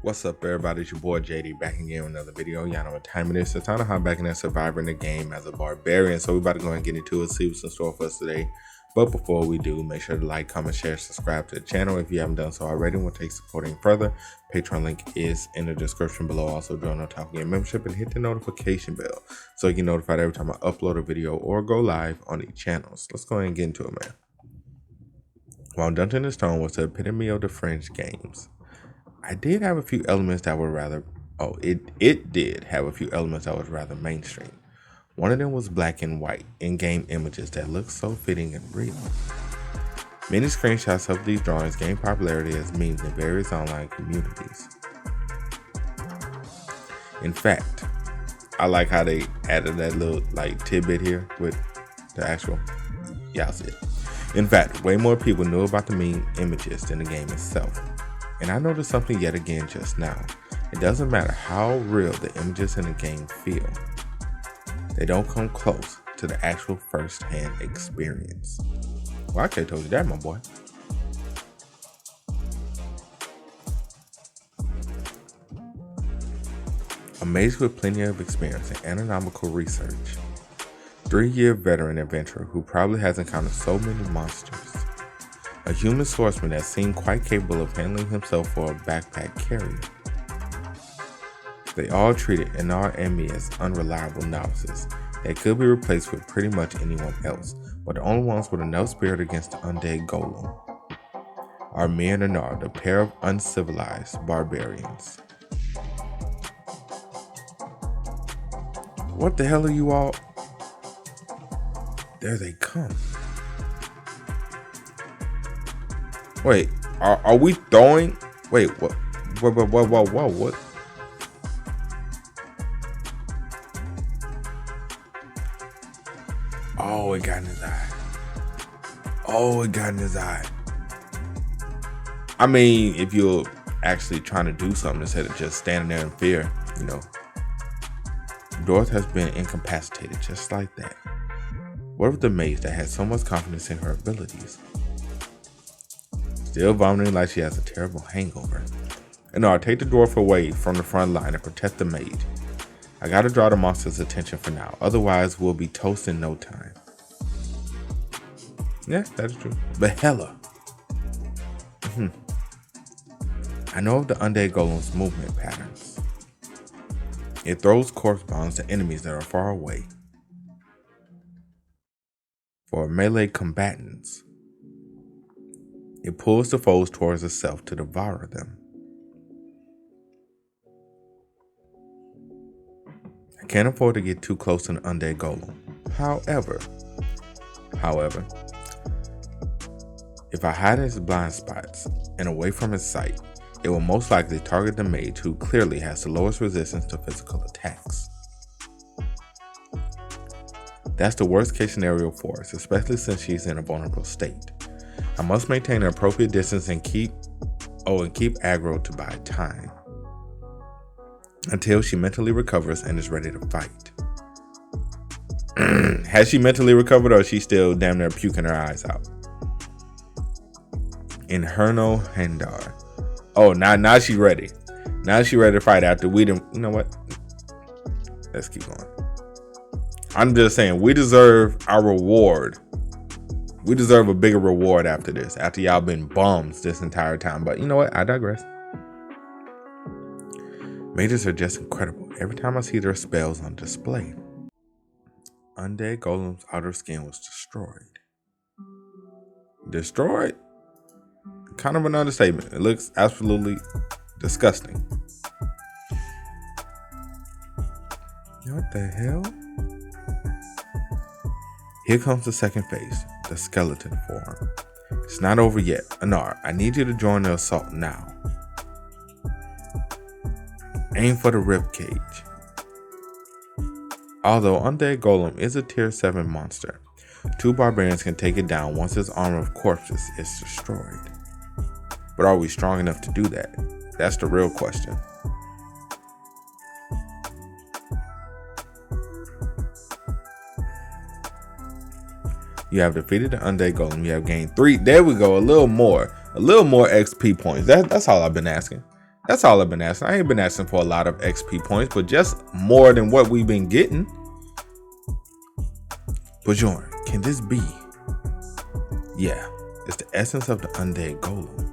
What's up, everybody? It's your boy JD back again with another video. Y'all know what time it is. It's time to hop back in that Survivor in the game as a Barbarian. So we about to go and get into it, see what's in store for us today. But before we do, make sure to like, comment, share, subscribe to the channel if you haven't done so already. We'll take supporting further. Patreon link is in the description below. Also join our Top Game membership and hit the notification bell so you get notified every time I upload a video or go live on these channels. Let's go ahead and get into it, man. While Dungeon and Stone was the epitome of the French games, I did have a few elements that were rather, it did have a few elements that was rather mainstream. One of them was black and white in-game images that looked so fitting and real. Many screenshots of these drawings gained popularity as memes in various online communities. In fact, I like how they added that little tidbit here with the actual, y'all see it. In fact, way more people knew about the meme images than the game itself. And I noticed something yet again just now. It doesn't matter how real the images in the game feel. They don't come close to the actual first-hand experience. Well, I could have told you that, my boy. Amazed with plenty of experience in anatomical research, 3-year veteran adventurer who probably has encountered so many monsters. A human swordsman that seemed quite capable of handling himself for a backpack carrier. They all treated Anar and me as unreliable novices that could be replaced with pretty much anyone else, but the only ones with enough spirit against the undead golem are me and Anar, the pair of uncivilized barbarians. What the hell are you all? There they come. Wait, are we throwing? Wait, what? What? Oh, it got in his eye. I mean, if you're actually trying to do something instead of just standing there in fear, you know. Dorothy has been incapacitated just like that. What if the mage that had so much confidence in her abilities? Still vomiting like she has a terrible hangover. And I'll take the dwarf away from the front line and protect the mage. I gotta draw the monster's attention for now, otherwise we'll be toast in no time. Yeah, that's true. But hella. I know of the undead golem's movement patterns. It throws corpse bombs to enemies that are far away. For melee combatants, it pulls the foes towards itself to devour them. I can't afford to get too close to an undead golem. However, if I hide in his blind spots and away from his sight, it will most likely target the mage who clearly has the lowest resistance to physical attacks. That's the worst case scenario for us, especially since she's in a vulnerable state. I must maintain an appropriate distance and keep aggro to buy time until she mentally recovers and is ready to fight. Has she mentally recovered, or is she still damn near puking her eyes out? Inherno Handar. Oh, now she's ready. Now she's ready to fight after we didn't. You know what? Let's keep going. I'm just saying, we deserve our reward. We deserve a bigger reward after this, after y'all been bums this entire time. But you know what? I digress. Mages are just incredible. Every time I see their spells on display. Undead Golem's outer skin was destroyed. Destroyed? Kind of an understatement. It looks absolutely disgusting. What the hell? Here comes the second phase, the skeleton form. It's not over yet. Anar, I need you to join the assault now. Aim for the ribcage. Although Undead Golem is a tier 7 monster, 2 barbarians can take it down once its armor of corpses is destroyed. But are we strong enough to do that? That's the real question. You have defeated the undead golem. You have gained 3. There we go. A little more XP points. That's all I've been asking. That's all I've been asking. I ain't been asking for a lot of XP points, but just more than what we've been getting. Bjorn, can this be? Yeah, it's the essence of the undead golem.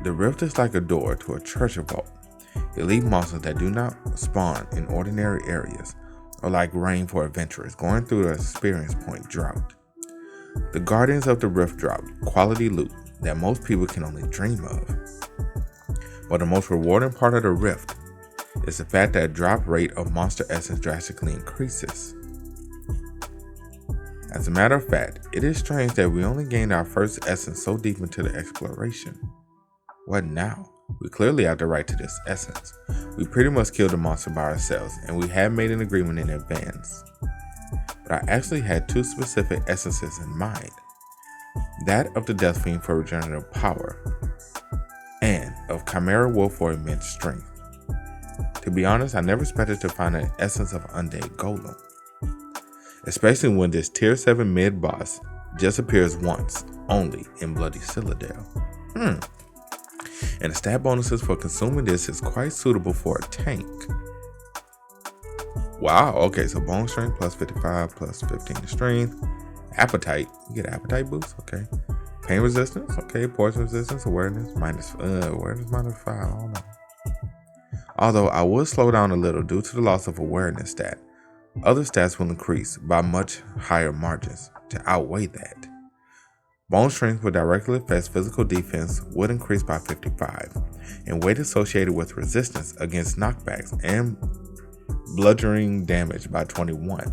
The rift is like a door to a treasure vault. Elite monsters that do not spawn in ordinary areas are like rain for adventurers going through the experience point drought. The guardians of the rift drop quality loot that most people can only dream of. But the most rewarding part of the rift is the fact that drop rate of monster essence drastically increases. As a matter of fact, it is strange that we only gained our first essence so deep into the exploration. What now? We clearly have the right to this essence. We pretty much killed the monster by ourselves, and we had made an agreement in advance. But I actually had two specific essences in mind. That of the Death Fiend for regenerative power, and of Chimera Wolf for immense strength. To be honest, I never expected to find an essence of undead golem. Especially when this tier 7 mid boss just appears once, only in Bloody Citadel. And the stat bonuses for consuming this is quite suitable for a tank. Wow, okay, so bone strength plus 55 plus 15 to strength. Appetite, you get appetite boost, okay. Pain resistance, okay. Poison resistance, awareness minus 5, I don't know. Although I will slow down a little due to the loss of awareness stat. Other stats will increase by much higher margins to outweigh that. Bone strength will directly affect physical defense would increase by 55, and weight associated with resistance against knockbacks and bludgeoning damage by 21.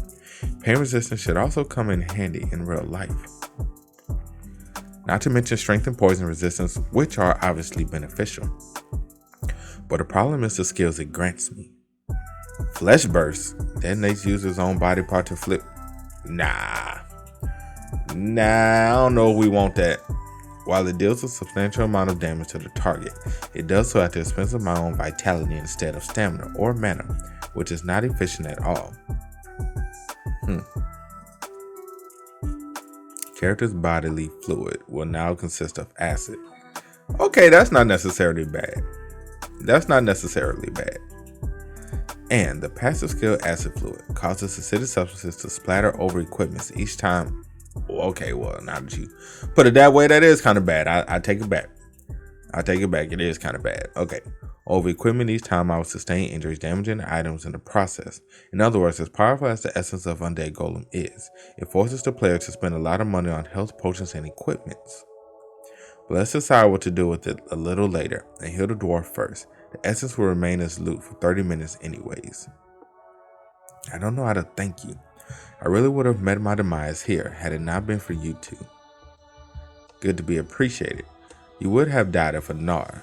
Pain resistance should also come in handy in real life. Not to mention strength and poison resistance, which are obviously beneficial. But the problem is the skills it grants me. Flesh Burst detonates user's own body part to flip. Nah, I don't know if we want that. While it deals a substantial amount of damage to the target, it does so at the expense of my own vitality instead of stamina or mana, which is not efficient at all. Character's bodily fluid will now consist of acid. Okay, that's not necessarily bad. And the passive skill acid fluid causes acidic substances to splatter over equipment each time. Okay, well, now that you put it that way, that is kind of bad. I take it back. It is kind of bad. Okay. Over equipment each time I will sustain injuries, damaging the items in the process. In other words, as powerful as the essence of Undead Golem is, it forces the player to spend a lot of money on health potions and equipments. But let's decide what to do with it a little later and heal the dwarf first. The essence will remain as loot for 30 minutes anyways. I don't know how to thank you. I really would have met my demise here had it not been for you two. Good to be appreciated. You would have died if Anar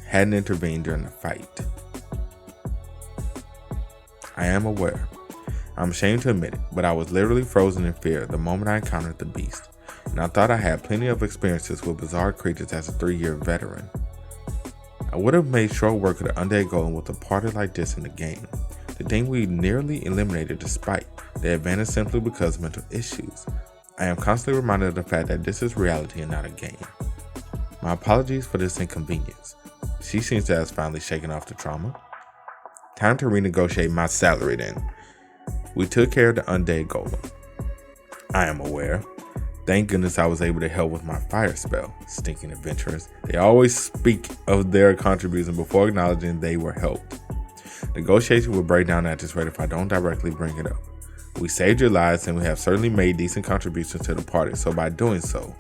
hadn't intervened during the fight. I am aware. I'm ashamed to admit it, but I was literally frozen in fear the moment I encountered the beast, and I thought I had plenty of experiences with bizarre creatures as a 3-year veteran. I would have made short work of the Undead Golem with a party like this in the game. The thing we nearly eliminated despite the advantage simply because of mental issues. I am constantly reminded of the fact that this is reality and not a game. My apologies for this inconvenience. She seems to have finally shaken off the trauma. Time to renegotiate my salary then. We took care of the Undead Golem. I am aware. Thank goodness I was able to help with my fire spell. Stinking adventurers. They always speak of their contribution before acknowledging they were helped. Negotiation will break down at this rate if I don't directly bring it up. We saved your lives and we have certainly made decent contributions to the party, so by doing so,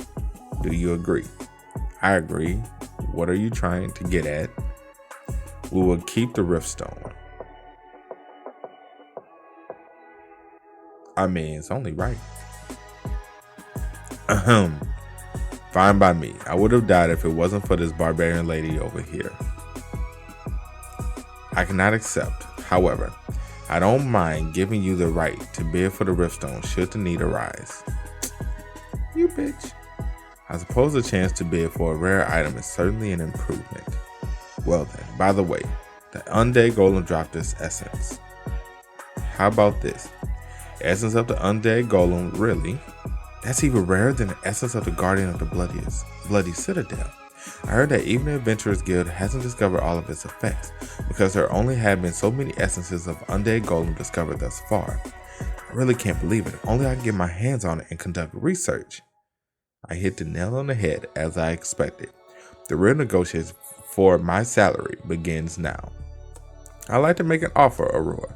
do you agree? I agree. What are you trying to get at? We will keep the Riftstone. I mean, it's only right. Fine by me. I would have died if it wasn't for this barbarian lady over here. I cannot accept. However, I don't mind giving you the right to bid for the Riftstone should the need arise. You bitch. I suppose the chance to bid for a rare item is certainly an improvement. Well then, by the way, the Undead Golem dropped this essence. How about this? Essence of the Undead Golem, really? That's even rarer than the essence of the Guardian of the Bloody Citadel. I heard that even the Adventurers Guild hasn't discovered all of its effects, because there only have been so many essences of Undead Golem discovered thus far. I really can't believe it. Only I can get my hands on it and conduct research. I hit the nail on the head as I expected. The real negotiation for my salary begins now. I'd like to make an offer, Aurora.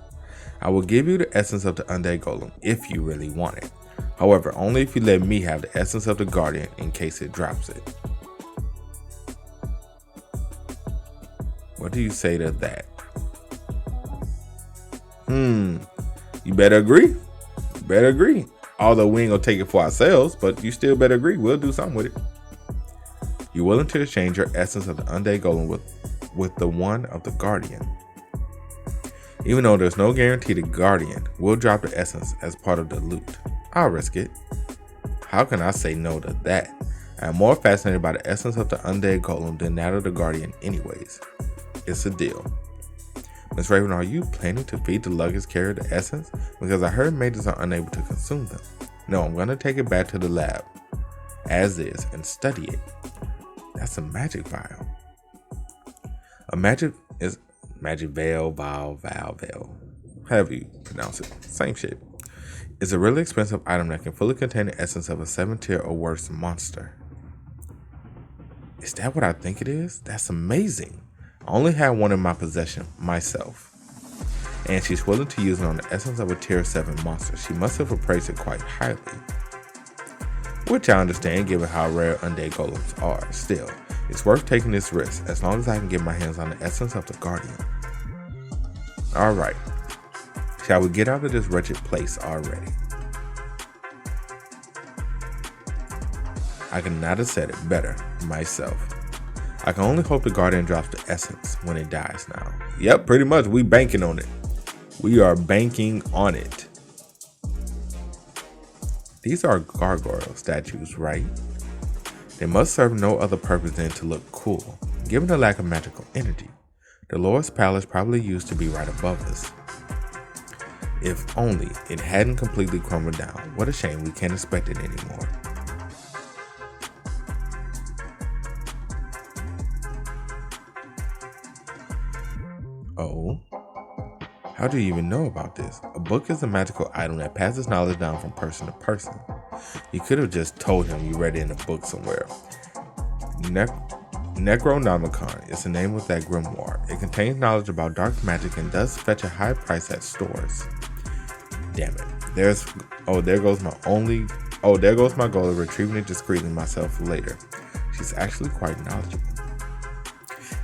I will give you the essence of the Undead Golem if you really want it. However, only if you let me have the essence of the Guardian in case it drops it. What do you say to that? You better agree. You better agree. Although we ain't gonna take it for ourselves, but you still better agree. We'll do something with it. You're willing to exchange your essence of the Undead Golem with the one of the Guardian. Even though there's no guarantee the Guardian will drop the essence as part of the loot, I'll risk it. How can I say no to that? I'm more fascinated by the essence of the Undead Golem than that of the Guardian anyways. It's a deal. Miss Raven, are you planning to feed the luggage carrier the essence? Because I heard mages are unable to consume them. No, I'm going to take it back to the lab, as is, and study it. That's a magic vial. A magic veil, however you pronounce it. Same shit. It's a really expensive item that can fully contain the essence of a 7-tier or worse monster. Is that what I think it is? That's amazing. I only have one in my possession, myself. And she's willing to use it on the essence of a tier 7 monster. She must have appraised it quite highly. Which I understand given how rare Undead Golems are. Still, it's worth taking this risk as long as I can get my hands on the essence of the Guardian. Alright. Shall we get out of this wretched place already? I could not have said it better myself. I can only hope the Guardian drops the essence when it dies now. Yep, pretty much. We banking on it. We are banking on it. These are gargoyle statues, right? They must serve no other purpose than to look cool. Given the lack of magical energy, the Lord's Palace probably used to be right above us. If only it hadn't completely crumbled down. What a shame we can't expect it anymore. Oh? How do you even know about this? A book is a magical item that passes knowledge down from person to person. You could have just told him you read it in a book somewhere. Necronomicon is the name of that grimoire. It contains knowledge about dark magic and does fetch a high price at stores. Damn it. There goes my goal of retrieving it discreetly myself later. She's actually quite knowledgeable.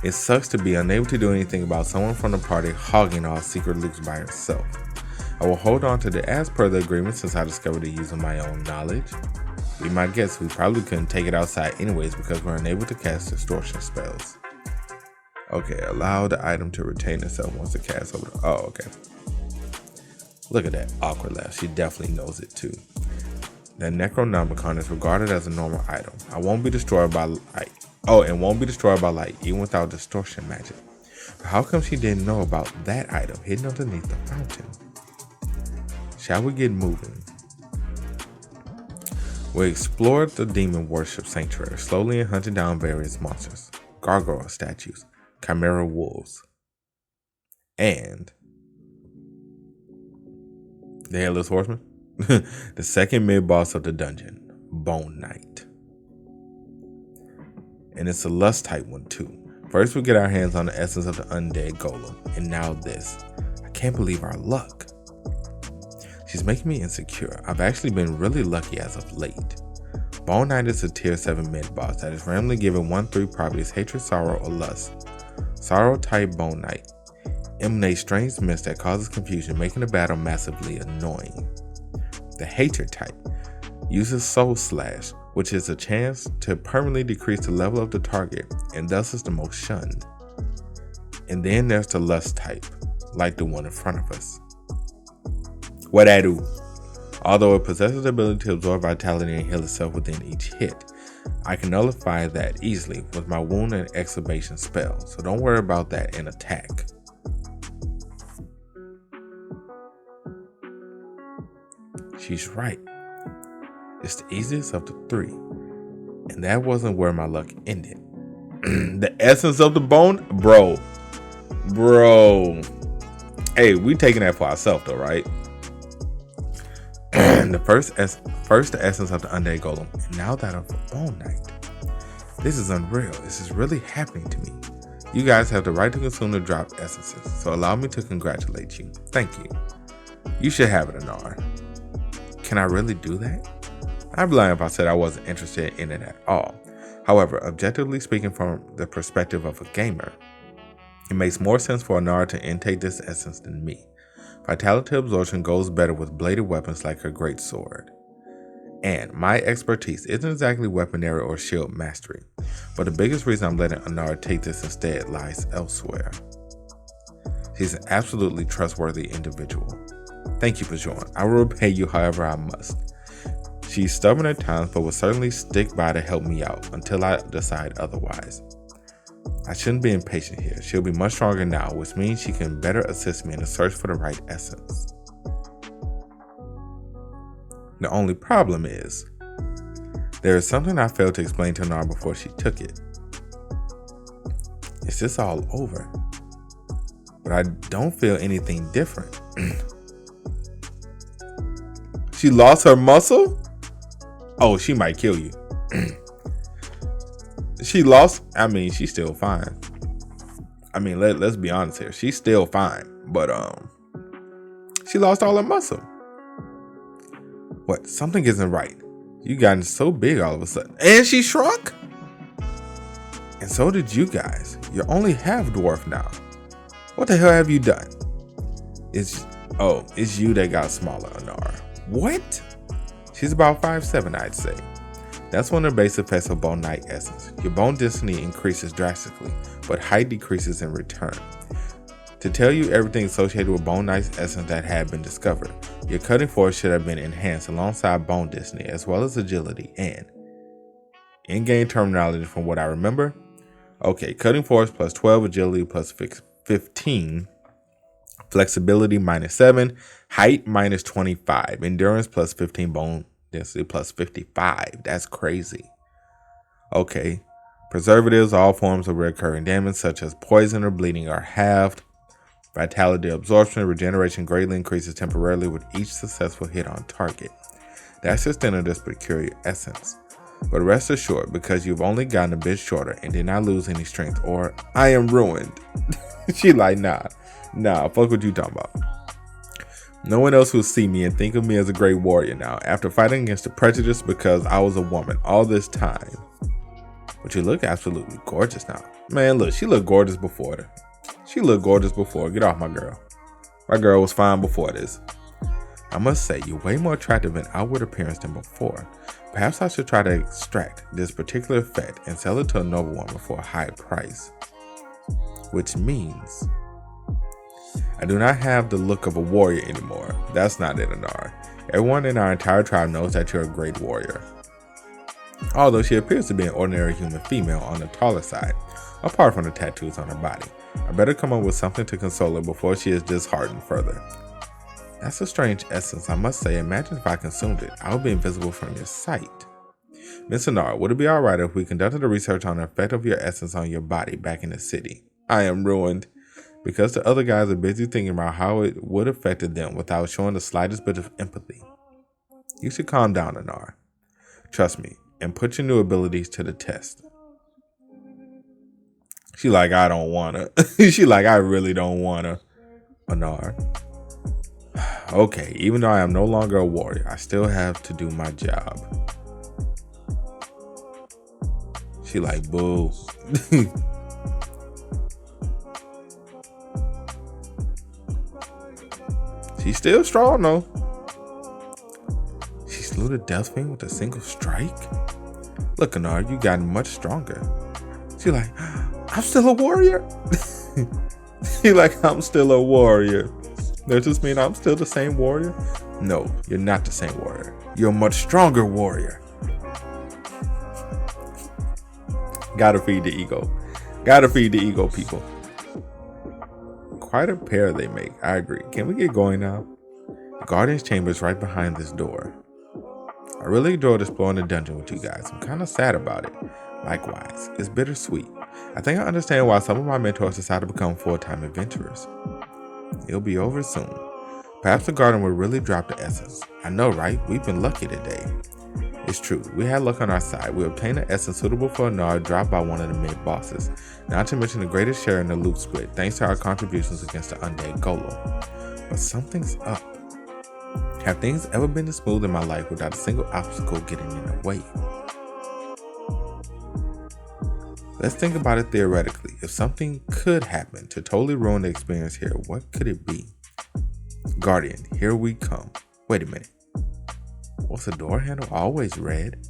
It sucks to be unable to do anything about someone from the party hogging all secret loops by herself. I will hold on to the as per the agreement since I discovered it using my own knowledge. Be my guess, we probably couldn't take it outside anyways because we're unable to cast distortion spells. Okay, allow the item to retain itself once it casts over the... Oh, okay. Look at that awkward laugh. She definitely knows it too. The Necronomicon is regarded as a normal item. I won't be destroyed by light. And won't be destroyed by light, even without distortion magic. But how come she didn't know about that item hidden underneath the fountain? Shall we get moving? We explored the demon worship sanctuary, slowly and hunting down various monsters, gargoyle statues, chimera wolves, and the Headless Horseman, the second mid-boss of the dungeon, Bone Knight. And it's a lust type one too. First we get our hands on the essence of the Undead Golem, and now this. I can't believe our luck. She's making me insecure. I've actually been really lucky as of late. Bone Knight is a tier 7 mid-boss that is randomly given 1/3 properties: hatred, sorrow, or lust. Sorrow type Bone Knight emanates strange mist that causes confusion, making the battle massively annoying. The hatred type uses Soul Slash, which is a chance to permanently decrease the level of the target and thus is the most shunned. And then there's the lust type, like the one in front of us. What I do? Although it possesses the ability to absorb vitality and heal itself within each hit, I can nullify that easily with my wound and exhalation spell, so don't worry about that in attack. She's right. It's the easiest of the three, and that wasn't where my luck ended. The essence of the bone, bro. Hey, we taking that for ourselves though, right? The first the essence of the undead golem, and now that of a bone knight. This is unreal. This is really happening to me. You guys have the right to consume the drop essences, so allow me to congratulate you. Thank you. You should have it, Anar. Can I really do that? I'd be lying if I said I wasn't interested in it at all. However, objectively speaking from the perspective of a gamer, it makes more sense for Anar to intake this essence than me. Vitality absorption goes better with bladed weapons like her great sword. And my expertise isn't exactly weaponry or shield mastery, but the biggest reason I'm letting Anar take this instead lies elsewhere. She's an absolutely trustworthy individual. Thank you, Bjorn. I will repay you however I must. She's stubborn at times, but will certainly stick by to help me out until I decide otherwise. I shouldn't be impatient here. She'll be much stronger now, which means she can better assist me in the search for the right essence. The only problem is, there is something I failed to explain to Anar before she took it. Is this all over? But I don't feel anything different. She lost her muscle? Oh, she might kill you. She's still fine. Let's be honest here. She's still fine, but she lost all her muscle. What? Something isn't right. You gotten so big all of a sudden. And she shrunk? And so did you guys. You're only half dwarf now. What the hell have you done? It's you that got smaller, Anar. What? She's about 5'7", I'd say. That's one of the base effects of Bone Knight essence. Your bone density increases drastically, but height decreases in return. To tell you everything associated with Bone Knight's essence that had been discovered, your cutting force should have been enhanced alongside bone density as well as agility and in-game terminology from what I remember. Okay, cutting force plus 12, agility plus 15, flexibility minus 7, height minus 25, endurance plus 15, bone density plus 55. That's crazy. Okay, preservatives, all forms of recurring damage such as poison or bleeding are halved. Vitality absorption, regeneration greatly increases temporarily with each successful hit on target. That's the extent of this peculiar essence. But rest assured, because you've only gotten a bit shorter and did not lose any strength, or I am ruined. She like, nah, fuck what you talking about. No one else will see me and think of me as a great warrior now, after fighting against the prejudice because I was a woman all this time. But you look absolutely gorgeous now. Man, look, she looked gorgeous before. Get off my girl. My girl was fine before this. I must say, you're way more attractive in outward appearance than before. Perhaps I should try to extract this particular effect and sell it to a noblewoman for a high price. Which means I do not have the look of a warrior anymore. That's not it, Anar. Everyone in our entire tribe knows that you're a great warrior. Although she appears to be an ordinary human female on the taller side, apart from the tattoos on her body. I better come up with something to console her before she is disheartened further. That's a strange essence, I must say. Imagine if I consumed it. I would be invisible from your sight. Miss Anar, would it be alright if we conducted a research on the effect of your essence on your body back in the city? I am ruined. Because the other guys are busy thinking about how it would have affected them without showing the slightest bit of empathy. You should calm down, Anar. Trust me, and put your new abilities to the test. She like, I don't wanna. She like, I really don't wanna. Anar. Okay, even though I am no longer a warrior, I still have to do my job. She like, boo. She's still strong though. She slew the Deathwing with a single strike? Look, Anar, you gotten much stronger. She like, I'm still a warrior? She like, I'm still a warrior. Does this mean I'm still the same warrior? No, you're not the same warrior. You're a much stronger warrior. Gotta feed the ego. Gotta feed the ego, people. Quite a pair they make, I agree. Can we get going now? The Guardian's chamber is right behind this door. I really enjoyed exploring the dungeon with you guys. I'm kind of sad about it. Likewise, it's bittersweet. I think I understand why some of my mentors decided to become full-time adventurers. It'll be over soon. Perhaps the garden will really drop the essence. I know, right? We've been lucky today. It's true. We had luck on our side. We obtained an essence suitable for a nard dropped by one of the mid-bosses. Not to mention the greatest share in the loot split, thanks to our contributions against the undead golem. But something's up. Have things ever been this smooth in my life without a single obstacle getting in the way? Let's think about it theoretically. If something could happen to totally ruin the experience here, what could it be? Guardian, here we come. Wait a minute. Was the door handle always red?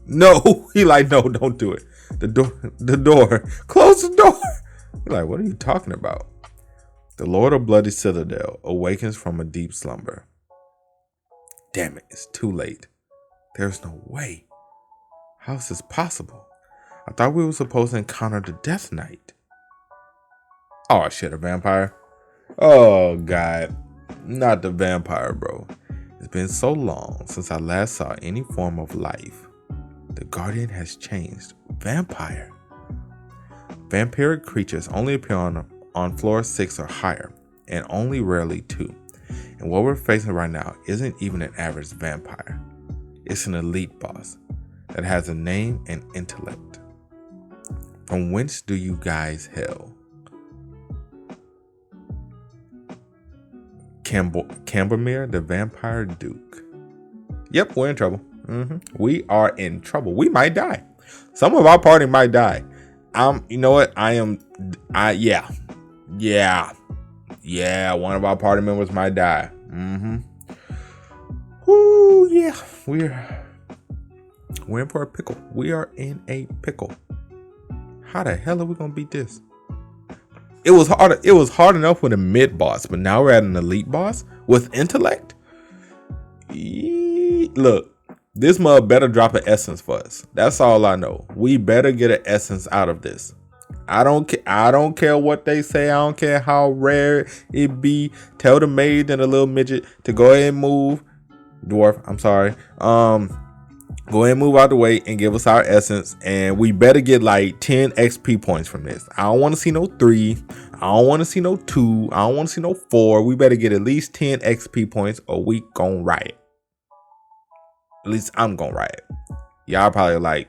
No! He like, no, don't do it. The door. Close the door! He like, what are you talking about? The Lord of Bloody Citadel awakens from a deep slumber. Damn it, it's too late. There's no way. How is this possible? I thought we were supposed to encounter the Death Knight. Oh shit, a vampire? Oh god. Not the vampire, bro. It's been so long since I last saw any form of life. The Guardian has changed. Vampire. Vampiric creatures only appear on floor 6 or higher, and only rarely 2. And what we're facing right now isn't even an average vampire. It's an elite boss that has a name and intellect. From whence do you guys hail? Cambermere, the Vampire Duke. Yep, we're in trouble. We are in trouble. We might die. Some of our party might die. You know what? Yeah. One of our party members might die. Whoo, yeah. We're in for a pickle. We are in a pickle. How the hell are we gonna beat this? It was hard enough with a mid boss, but now we're at an elite boss with intellect. Look, this mug better drop an essence for us. That's all I know. We better get an essence out of this. I don't care what they say. I don't care how rare it be. Tell the maid and the little midget to go ahead and move. Dwarf, I'm sorry. Go ahead and move out the way and give us our essence. And we better get like 10 XP points from this. I don't want to see no 3. I don't want to see no 2. I don't want to see no 4. We better get at least 10 XP points or we gon' riot. At least I'm gon' riot. Y'all probably like,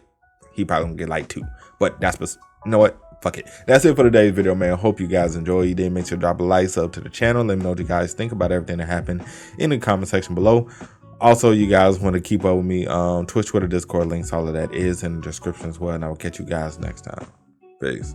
he probably gonna get like 2. But that's, you know what? Fuck it. That's it for today's video, man. Hope you guys enjoy. You did, make sure to drop a like, sub to the channel. Let me know what you guys think about everything that happened in the comment section below. Also, you guys want to keep up with me, Twitch, Twitter, Discord, links, all of that is in the description as well. And I will catch you guys next time. Peace.